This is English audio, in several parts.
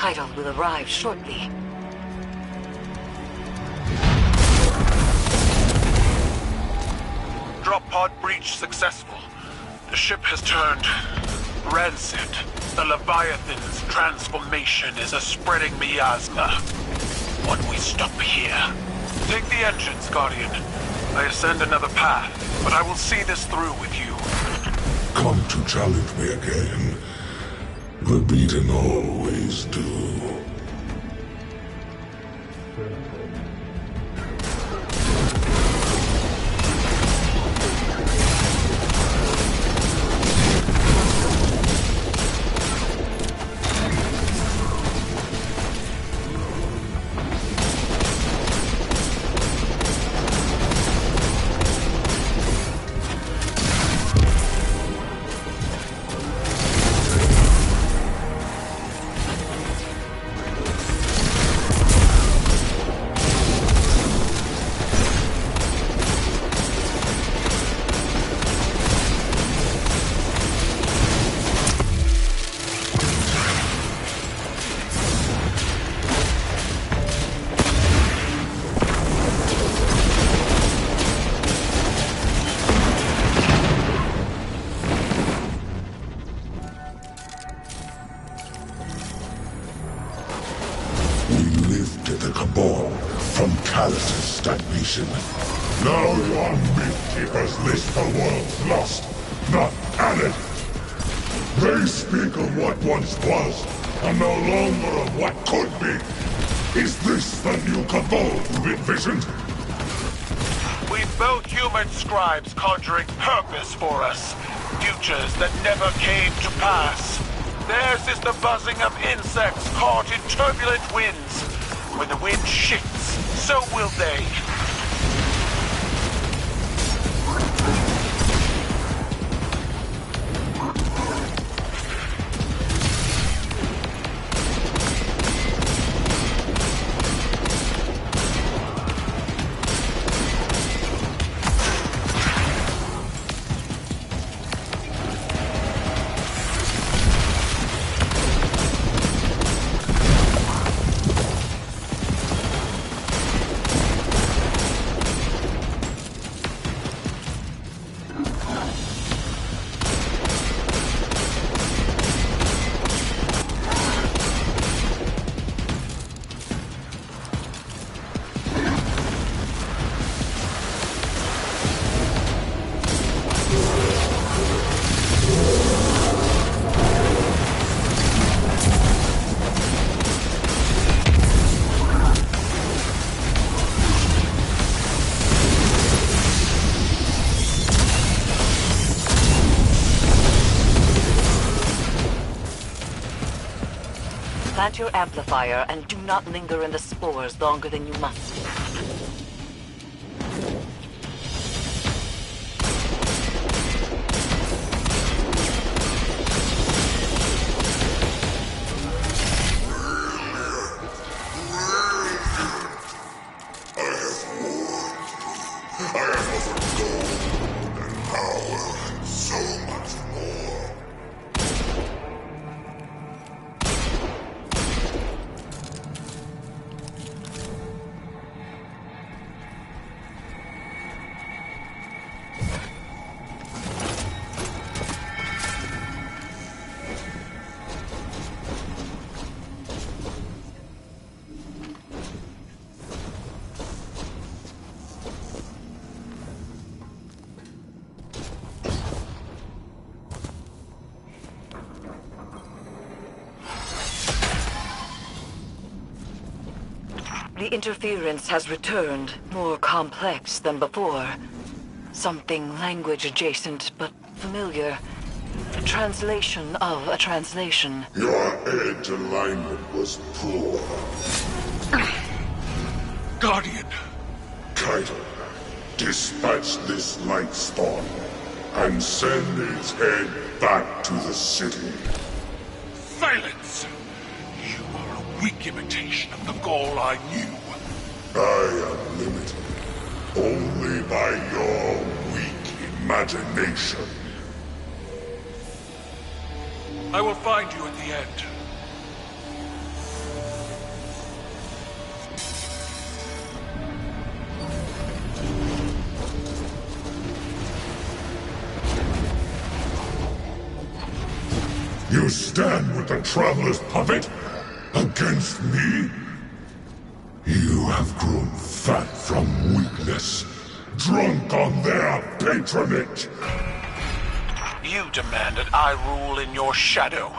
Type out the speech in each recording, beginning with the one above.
Title will arrive shortly. Drop pod breach successful. The ship has turned rancid. The Leviathan's transformation is a spreading miasma. What we stop here? Take the engines, Guardian. I ascend another path, but I will see this through with you. Come to challenge me again. The beaten always do. From Calus' stagnation. Now yon myth-keepers list the world's lost, not added. They speak of what once was, and no longer of what could be. Is this the new cabal you envisioned? We've both human scribes conjuring purpose for us. Futures that never came to pass. Theirs is the buzzing of insects caught in turbulent winds. When the wind shifts, so will they. Plant your amplifier and do not linger in the spores longer than you must. The interference has returned, more complex than before. Something language adjacent, but familiar. A translation of a translation. Your edge alignment was poor. Guardian! Title, dispatch this light spawn, and send its head back to the city. Silence! You are a weak imitation of the goal I knew. I am limited only by your weak imagination. I will find you at the end. You stand with the Traveler's puppet? Against me? You have grown fat from weakness, drunk on their patronage! You demanded I rule in your shadow.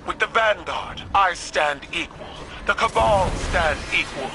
With the Vanguard, I stand equal. The Cabal stand equal.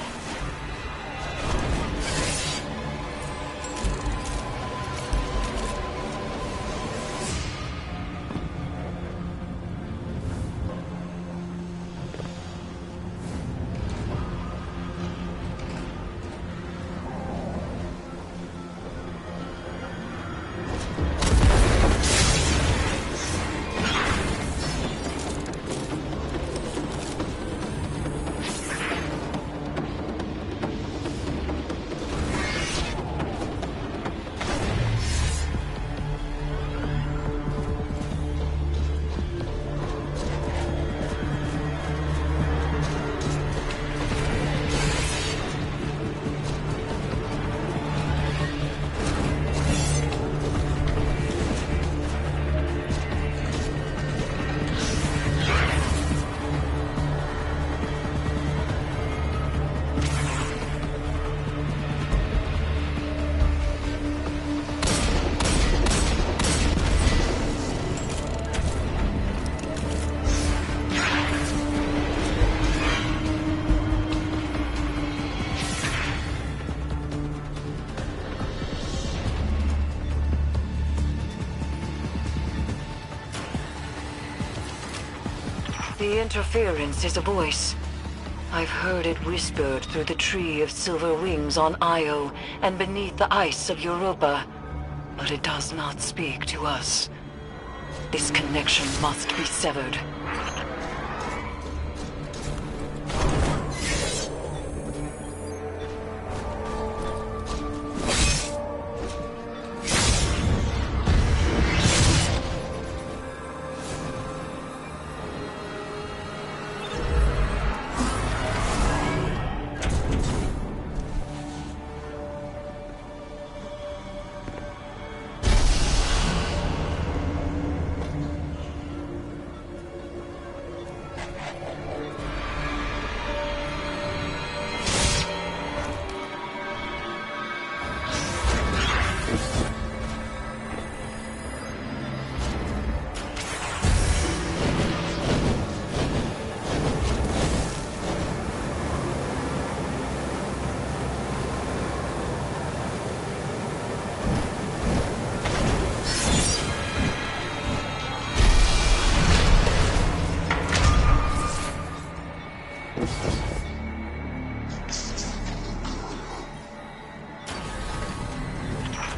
The interference is a voice. I've heard it whispered through the tree of silver wings on Io and beneath the ice of Europa. But it does not speak to us. This connection must be severed.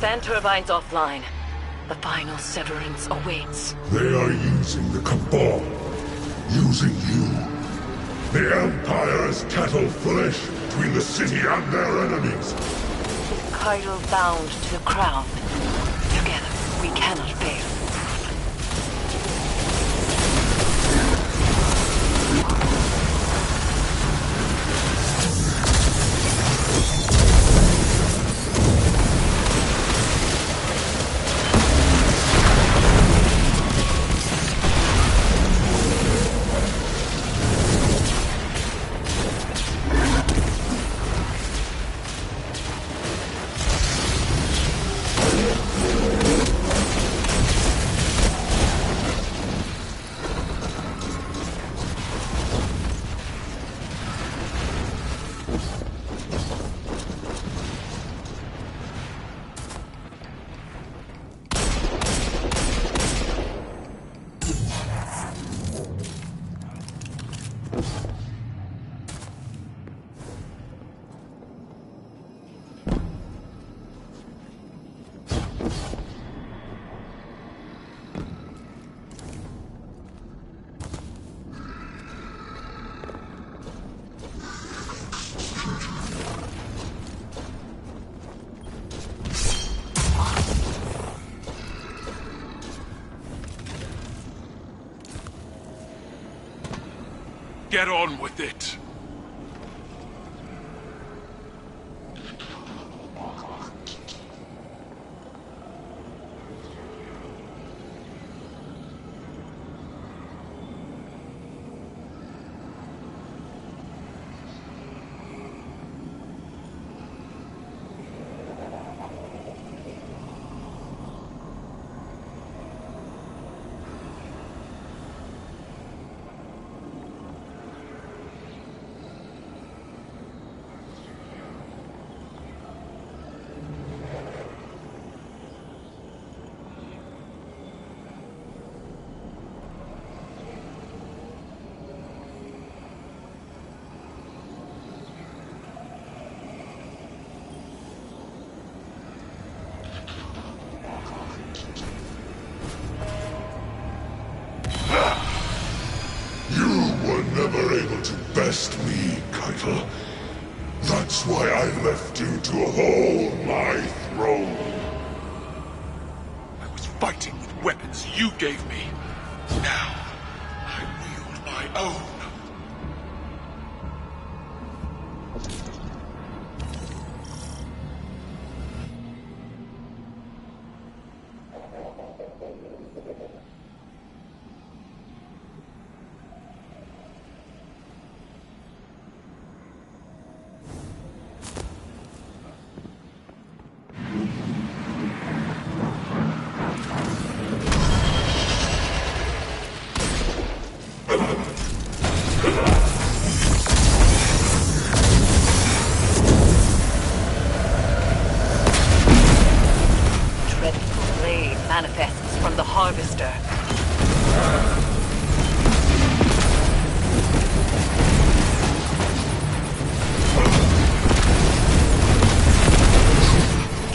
Fan turbines offline. The final severance awaits. They are using the Cabal. Using you. The Empire is cattle flesh between the city and their enemies. Idol bound to the crown. Together, we cannot fail. Get on with it. never able to best me, Keitel. That's why I left you to hold my throne. I was fighting with weapons you gave me. Now, I wield my own. Manifests from the Harvester.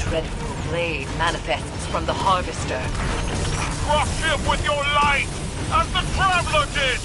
Dreadful blade manifests from the Harvester. Crush him with your light, as the Traveler did!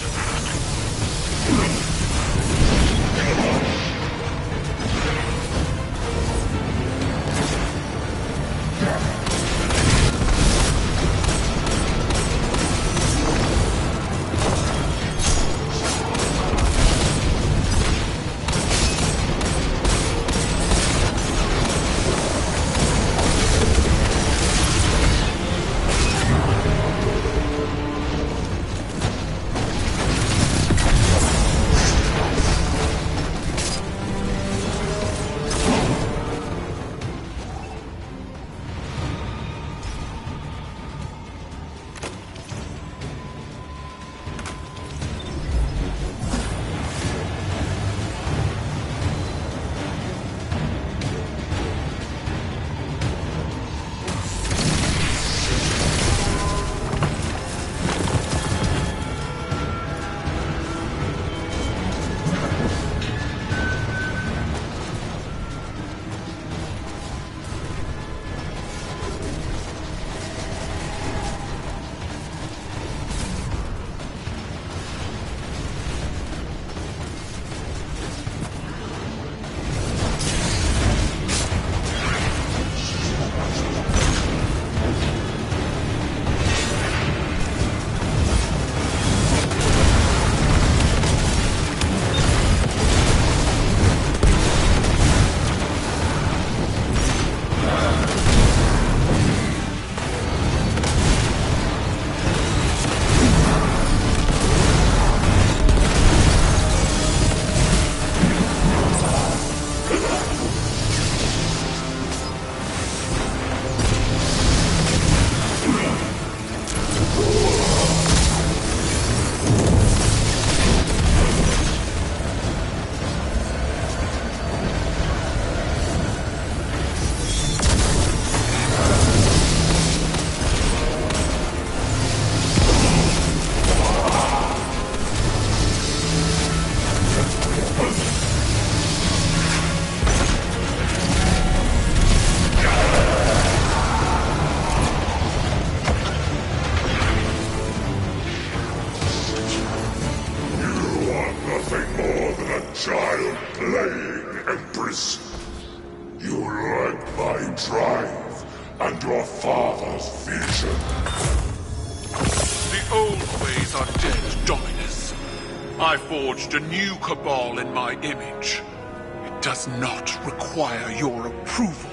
drive and your father's vision. The old ways are dead, Dominus. I forged a new cabal in my image. It does not require your approval.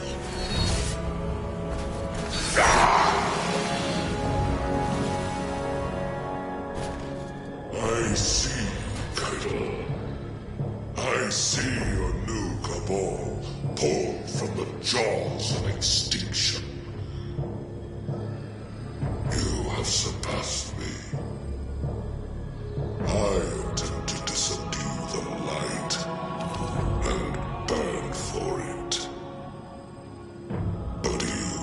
I see, Keitel. I see your new cabal pulled from the jaws of extinction. You have surpassed me. I attempted to subdue the light and burn for it. But you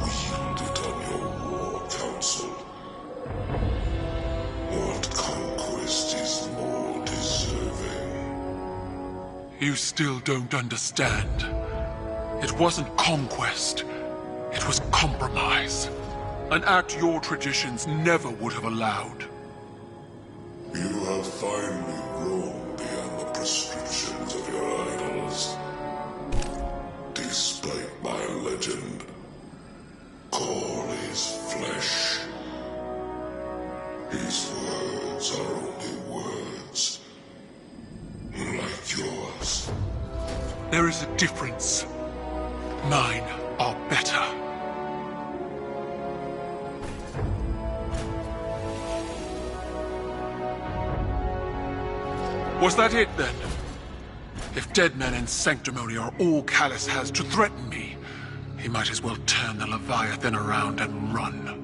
wield it on your war council. What conquest is more deserving? You still don't understand. It wasn't conquest. It was compromise. An act your traditions never would have allowed. finally grown beyond the prescriptions of your idols. Despite my legend, Call is flesh. His words are only words, like yours. There is a difference. Mine are better. Was that it, then? If dead men and sanctimony are all Calus has to threaten me, he might as well turn the Leviathan around and run.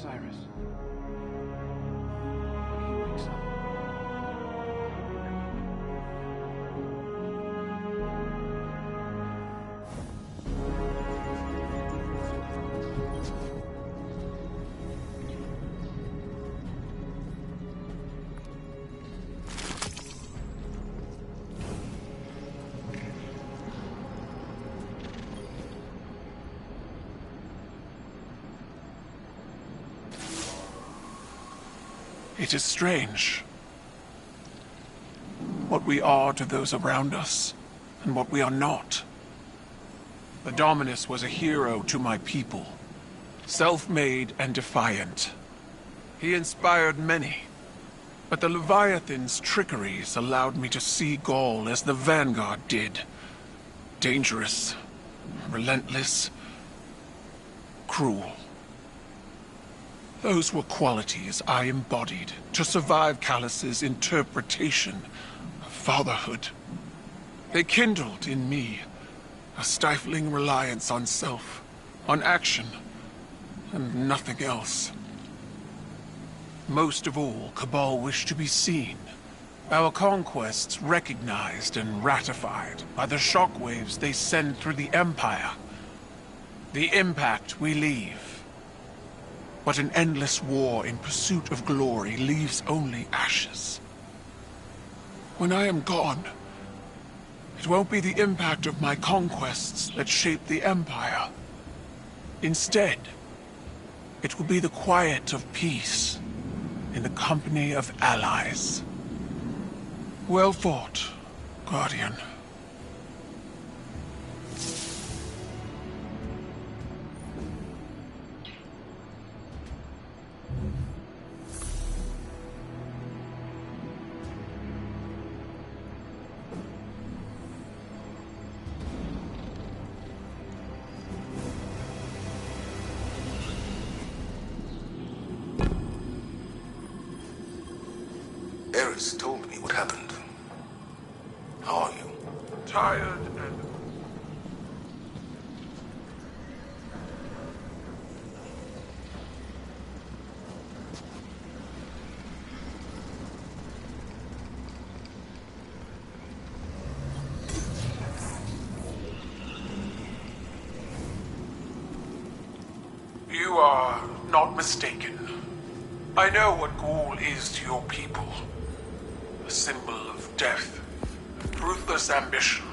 Cyrus. What do you make some? It is strange. What we are to those around us, and what we are not. The Dominus was a hero to my people. Self-made and defiant. He inspired many. But the Leviathan's trickeries allowed me to see Gaul as the Vanguard did. Dangerous, relentless, cruel. Those were qualities I embodied to survive Calus's interpretation of fatherhood. They kindled in me a stifling reliance on self, on action, and nothing else. Most of all, Cabal wished to be seen. Our conquests recognized and ratified by the shockwaves they send through the Empire. The impact we leave. But an endless war in pursuit of glory leaves only ashes. When I am gone, it won't be the impact of my conquests that shape the Empire. Instead, it will be the quiet of peace in the company of allies. Well fought, Guardian. Eris told me what happened. How are you? Tired and... You are not mistaken. I know what Ghoul is to your people. A symbol of death, ruthless ambition.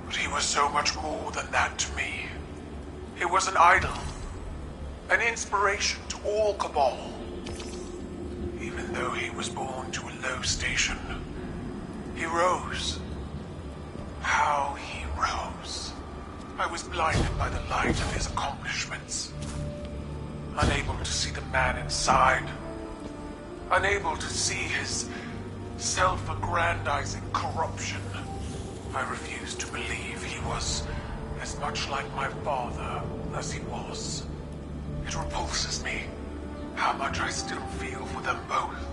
But he was so much more than that to me. He was an idol, an inspiration to all Cabal. Even though he was born to a low station, he rose. How he rose. I was blinded by the light of his accomplishments. Unable to see the man inside. Unable to see his self-aggrandizing corruption. I refused to believe he was as much like my father as he was. It repulses me how much I still feel for them both.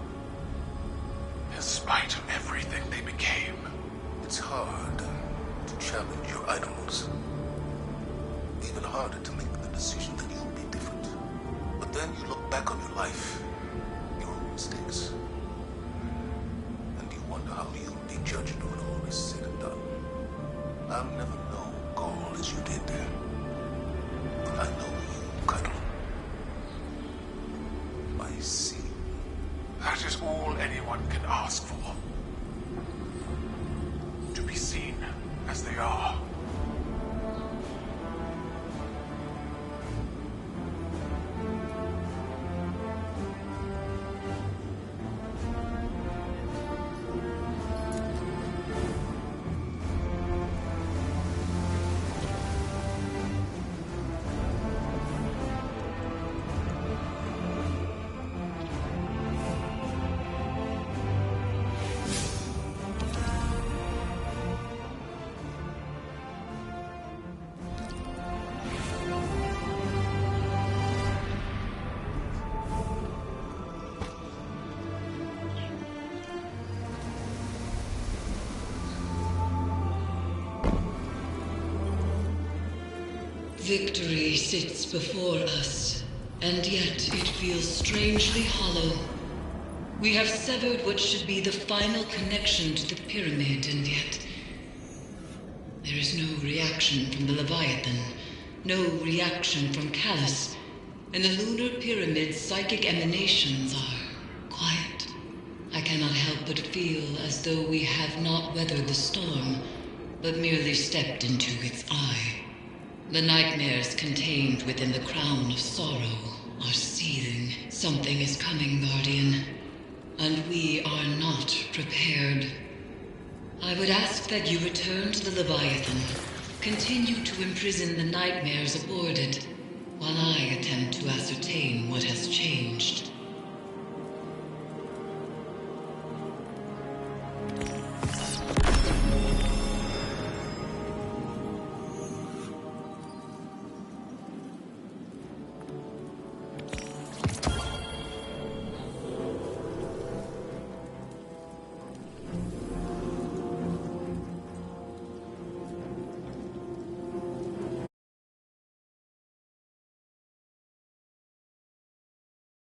In spite of everything they became. It's hard to challenge your idols. Even harder to make the decision that you'll be different. But then you look back on your life, your own mistakes, and you wonder how you'll be judged when all is said and done. I'll never know Gaul as you did, but I know you, Cuddle. I see. That is all anyone can ask for. To be seen as they are. Victory sits before us, and yet it feels strangely hollow. We have severed what should be the final connection to the pyramid, and yet there is no reaction from the Leviathan, no reaction from Calus, and the lunar pyramid's psychic emanations are quiet. I cannot help but feel as though we have not weathered the storm, but merely stepped into its eye. The nightmares contained within the crown of sorrow are seething. Something is coming, Guardian, and we are not prepared. I would ask that you return to the Leviathan, continue to imprison the nightmares aboard it, while I attempt to ascertain what has changed.